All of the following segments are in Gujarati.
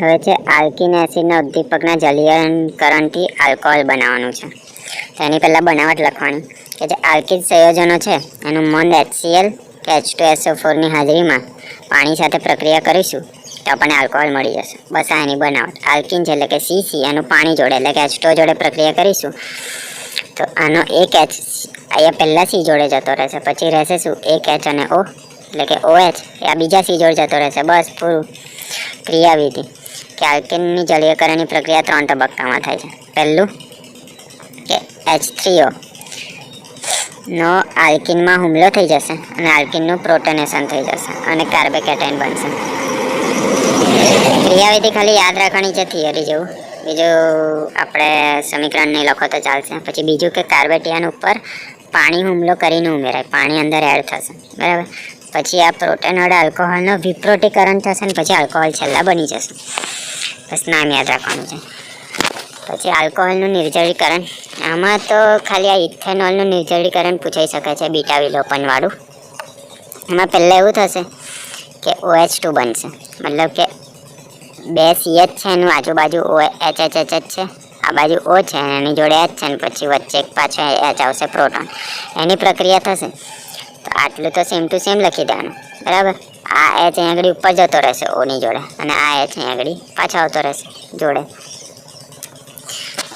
હવે છે આલ્કિન એસિડના ઉદ્દીપકના જલીયકરણથી આલ્કોહોલ બનાવવાનું છે. તો એની પહેલાં બનાવટ લખવાની કે જે આલ્કિન સંયોજનો છે એનું મંદ HCl કે H2SO4 ની હાજરીમાં પાણી સાથે પ્રક્રિયા કરીશું તો આપણને આલ્કોહોલ મળી જશે. બસ આ એની બનાવટ. આલ્કિન છે એટલે કે CC એનું પાણી જોડે એટલે કે H2O જોડે પ્રક્રિયા કરીશું તો આનો એક H અહીંયા પહેલાં C જોડે જતો રહેશે, પછી રહેશે શું એક H અને O એટલે કે OH એ આ બીજા C જોડે જતો રહેશે. બસ પૂરું. ક્રિયાવિધિ કે આલ્કેનની જલીયકરણની પ્રક્રિયા 3 તબક્કામાં થાય છે. પહેલું કે H3O નો આલ્કિનમાં હુમલો થઈ જશે અને આલ્કિનનું પ્રોટોનેશન થઈ જશે અને કાર્બોકેટાયન બનશે. ક્રિયાવિધિ ખાલી યાદ રાખવાની છે થિયરી જેવું, બીજું આપણે સમીકરણ નહીં લખો તો ચાલશે. પછી બીજું કે કાર્બેટિયન ઉપર પાણી હુમલો કરીને ઉમેરાય, પાણી અંદર એડ થશે, બરાબર. પછી આ પ્રોટેન વડે આલ્કોહોલનો વિપ્રોટીકરણ થશે ને પછી આલ્કોહોલ છેલ્લા બની જશે. બસ નામ યાદ રાખવાનું છે. પછી આલ્કોહોલનું નિર્જલીકરણ, આમાં તો ખાલી આ ઇથેનોલનું નિર્જલીકરણ પૂછાઈ શકે છે બીટા વિલોપનવાળું. એમાં પહેલાં એવું થશે કે OH2 બનશે, મતલબ કે 2 CH છે એનું આજુબાજુ HH છે, આ બાજુ O છે એની જોડે H છે ને પછી વચ્ચે એક પાછો H આવશે પ્રોટોન, એની પ્રક્રિયા થશે. તો આટલું તો સેમ ટુ સેમ લખી દેવાનું, બરાબર. આ H અહીં આગળ ઉપર જતો રહેશે ઓની જોડે અને આ H અહીં આગળ પાછો આવતો રહેશે જોડે.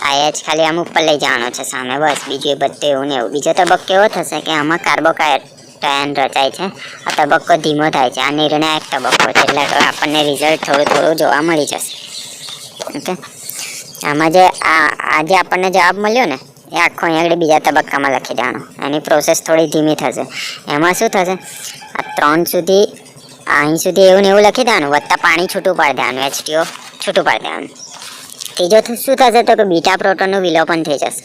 આ H ખાલી આમ ઉપર લઈ જવાનો છે સામે, બસ. બીજું એ બધું એવું ને એવું. બીજો તબક્કો એવો થશે કે આમાં કાર્બોકેટાયન રચાય છે, આ તબક્કો ધીમો થાય છે, આ નિર્ણાયક તબક્કો છે એટલે આપણને રિઝલ્ટ થોડું જોવા મળી જશે. ઓકે, આમાં જે આજે આપણને જવાબ મળ્યો ને એ આખો અહીં આગળ બીજા તબક્કામાં લખી દેવાનો. એની પ્રોસેસ થોડી ધીમી થશે. એમાં શું થશે, આ 3 સુધી અહીં સુધી એવું ને એવું લખી દેવાનું, વત્તા પાણી છૂટું પાડી દેવાનું, H2O છૂટું પાડી દેવાનું. ત્રીજો શું થશે તો કે બીટા પ્રોટોનનું વિલોપન થઈ જશે.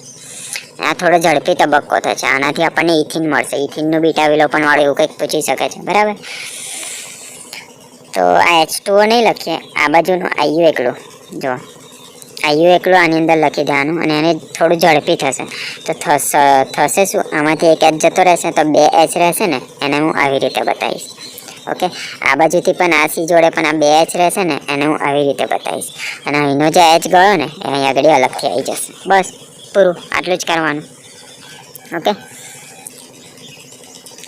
આ થોડો ઝડપી તબક્કો થશે. આનાથી આપણને ઇથિન મળશે. ઇથિનનું બીટા વિલોપન વાળું એવું કંઈક પૂછી શકે છે, બરાબર. તો આ H2O નહીં લખીએ, આ બાજુનું IU એકલું જો, IU એકલું આની અંદર લખી દેવાનું અને એને થોડું ઝડપી થશે. તો થશે શું, આમાંથી એક H જતો રહેશે તો 2 H રહેશે ને, એને હું આવી રીતે બતાવીશ. ઓકે, આ બાજુથી પણ આ C જોડે પણ આ 2 H રહેશે ને, એને હું આવી રીતે બતાવીશ. અને અહીંનો જે H ગયો ને એ અહીં આગળ અલગથી આવી જશે. બસ પૂરું, આટલું જ કરવાનું. ઓકે,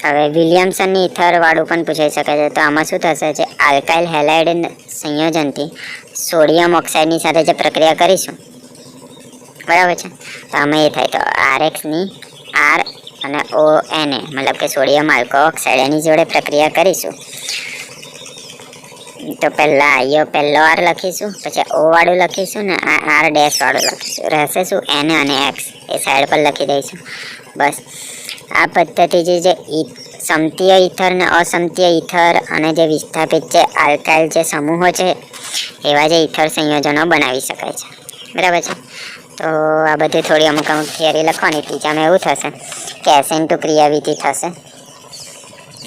હવે વિલિયમસનની ઇથરવાળું પણ પૂછાઈ શકે છે. તો આમાં શું થશે, જે આલ્કાઇલ હેલાઇડ સંયોજનથી સોડિયમ ઓક્સાઇડની સાથે જે પ્રક્રિયા કરીશું, બરાબર છે, તો આમાં એ થાય તો RXની R અને ONA મતલબ કે સોડિયમ આલ્કો ઓક્સાઇડ એની જોડે પ્રક્રિયા કરીશું. તો પહેલાં પહેલો R લખીશું, પછી O વાળું લખીશું ને આ R ડેશ વાળું લખીશું. રહેશે શું Na અને X એ સાઈડ પર લખી દઈશું. બસ આ પદ્ધતિ જે સમતીય ઇથર ને અસમતીય ઇથર અને જે વિસ્થાપિત જે આલ્કાઇલ જે સમૂહો છે એવા જે ઇથર સંયોજનો બનાવી શકાય છે, બરાબર છે. તો આ બધી થોડી અમુક થિયરી લખવાની. ત્રીજામાં એવું થશે કે SN2 ક્રિયાવિધિ થશે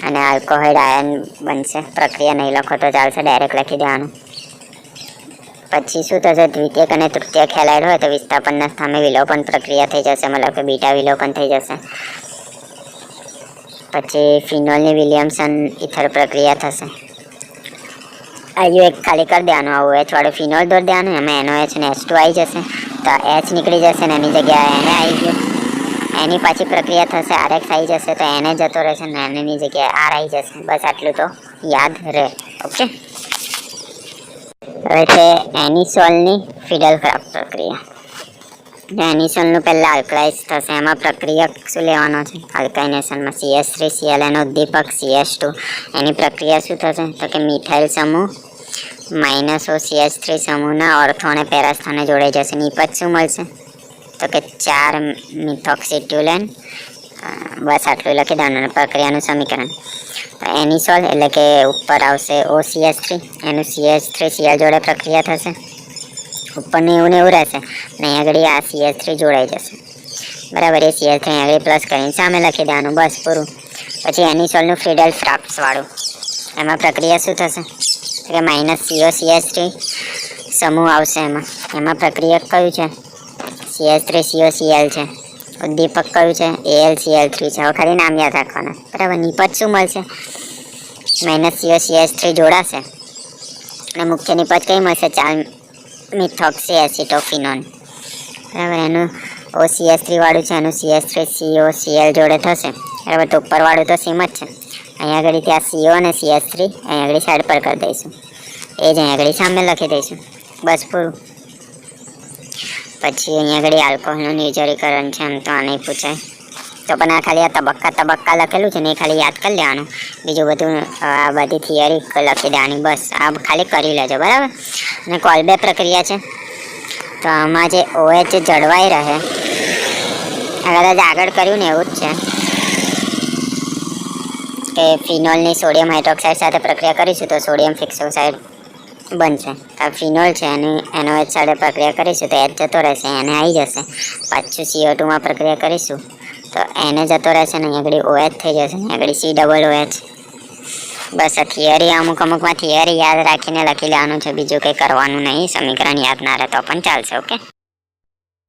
અને આલ્કોહોઇડ આયન બનશે. પ્રક્રિયા નહીં લખો તો ચાલશે, ડાયરેક્ટ લખી દેવાનું. પછી શું થશે, દ્વિતીયક અને તૃતીયક હેલાઇડ હોય તો વિસ્થાપનના સ્થાને વિલોપન પ્રક્રિયા થઈ જશે, મતલબ કે બીટા વિલોપન થઈ જશે. પછી ફિનોલની વિલિયમસન ઇથર પ્રક્રિયા થશે. IU એક ખાલી કરી દેવાનું, આ OH વાળું ફિનોલ દોરી દેવાનું, એમાં NOH ને H2 આવી જશે. તો H નીકળી જશે ને એની જગ્યાએ Na આવી ગયું. એની પાછી પ્રક્રિયા થશે, RX આવી જશે તો Na જતો રહેશે ને Naની જગ્યાએ R આવી જશે. બસ આટલું તો યાદ રહે. ઓકે, હવે છે એનિસોલની ફિડલ-ક્રાફ્ટ પ્રક્રિયા. એનિસોલનું પહેલાં આલ્કલાઇઝ થશે. એમાં પ્રક્રિયા શું લેવાનો છે, આલ્કાઇનેશનમાં CH3Cl એનો ઉદ્દીપક CH2. એની પ્રક્રિયા શું થશે તો કે મિથાઇલ સમૂહ -OCH3 સમૂહના ઓર્થો અને પેરા સ્થાને જોડાઈ જશે. નિપજ શું મળશે તો કે 4 મિથોક્સિટ્યુલેન. બસ આટલું લખી દેવાનું. પ્રક્રિયાનું સમીકરણ એનિસોલ એટલે કે ઉપર આવશે OCH3, એનું CH3Cl જોડે પ્રક્રિયા થશે. ઉપરનું એવું ને એવું રહેશે ને અહીં આગળ આ CH3 જોડાઈ જશે, બરાબર. એ CH3 અહીં આગળ પ્લસ કરીને સામે લખી દેવાનું, બસ પૂરું. પછી એનિસોલનું ફિડલ-ક્રાફ્ટ વાળું, એમાં પ્રક્રિયા શું થશે કે -COCH3 સમૂહ આવશે. એમાં પ્રક્રિયા કયું છે, CH3COCl છે. ઉદ્દીપક કયું છે, AlCl3 છે. હવે ખાલી નામ યાદ રાખવાના, બરાબર. નિપજ શું મળશે, -COCH3 જોડાશે અને મુખ્ય નિપજ કઈ મળશે 4 મિથોક્સી એસિટોફિનોન, બરાબર. એનું OCH3 વાળું છે, એનું CH3COCl જોડે થશે, બરાબર. તો ઉપરવાળું તો સેમ જ છે. અહીંયા આગળ ત્યાં CO અને CH3 અહીંયા આગળ સાઈડ પર કરી દઈશું, એ જ અહીંયા આગળ સામે લખી દઈશું, બસ પૂરું. પછી અહીંયા આગળ આલ્કોહોલનું નિર્જરીકરણ છે, એમ તો આ નહીં પૂછાય. તો પણ આ ખાલી આ તબક્કા લખેલું છે ને, એ ખાલી યાદ કરી લેવાનું. બીજું બધું આ બધી થિયરી લખી દેવાની, બસ આ ખાલી કરી લેજો, બરાબર. અને કોલબે પ્રક્રિયા છે, તો આમાં જે OH જળવાઈ રહે, આગળ કર્યું ને એવું જ છે કે ફિનોલની સોડિયમ હાઇડ્રોક્સાઇડ સાથે પ્રક્રિયા કરીશું તો સોડિયમ ફિક્સોક્સાઇડ બનશે. આ ફિનોલ છે એની NOH સાથે પ્રક્રિયા કરીશું તો H જતો રહેશે, એને આવી જશે. પાછું CO2 માં પ્રક્રિયા કરીશું તો એને જતો રહેશે ને અહીંયા આગળ OH થઈ જશે, અહીંયા આગળ COOH. બસ આ થિયરી અમુકમાં થિયરી યાદ રાખીને લખી લેવાનું છે, બીજું કંઈ કરવાનું નહીં. સમીકરણ યાદ ના રહે તો પણ ચાલશે. ઓકે.